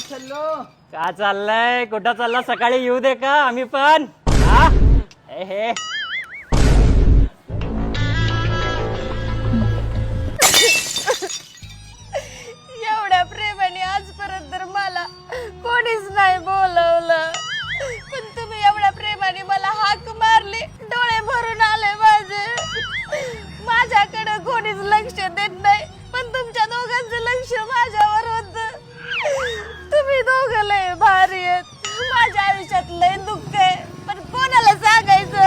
का चाललंय? कुठं चालला? सकाळी येऊ दे का आम्ही पण? हा हे एवढ्या प्रेमाने आजपर्यंत तर मला कोणीच नाही बोलवलं, पण तुम्ही एवढ्या प्रेमाने मला हाक मारली, डोळे भरून आले माझे. माझ्याकडे कोणीच लक्ष देत नाही, पण तुमच्या दोघांचं लक्ष माझ्यावर होतं. तुम्ही दोघं लय भारी आहेत. माझ्या आयुष्यात लय दुःख आहे, पण कोणाला सांगायचं?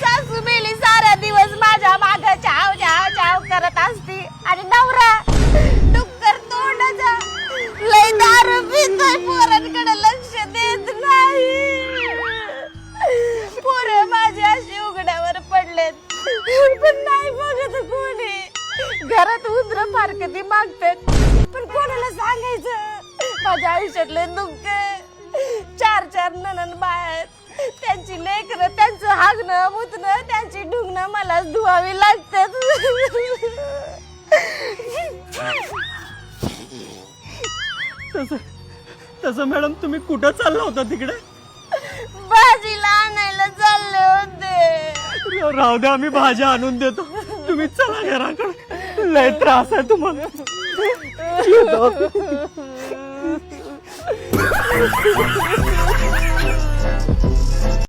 सासू मेली, सारा दिवस माझ्या मागं चाव चाव चाव करत असती, आणि नवरा डुक्कर तोंडाचा लय दारू पितोय, पोरांकडे लक्ष देत नाही. पोरं माझी अशी उघड्यावर पडलेत, पण नाही बघत कोणी. घरात उंदर फारकती मागतात, पण कोणाला सांगायचं? माझ्या आयुष्यातले दुःख. 4 ननन बाहेर, त्यांची लेकरं, त्यांचं हागणं मुतणं, त्यांची ढुंगणं मला धुवावी लागतात. तसं मॅडम तुम्ही कुठं चालला होता तिकडे? भाजीला आणायला चालले होते. राहू द्या, आम्ही भाज्या आणून देतो, तुम्ही चला घराकडे. लय त्रास आहे तुम्हाला. येतो.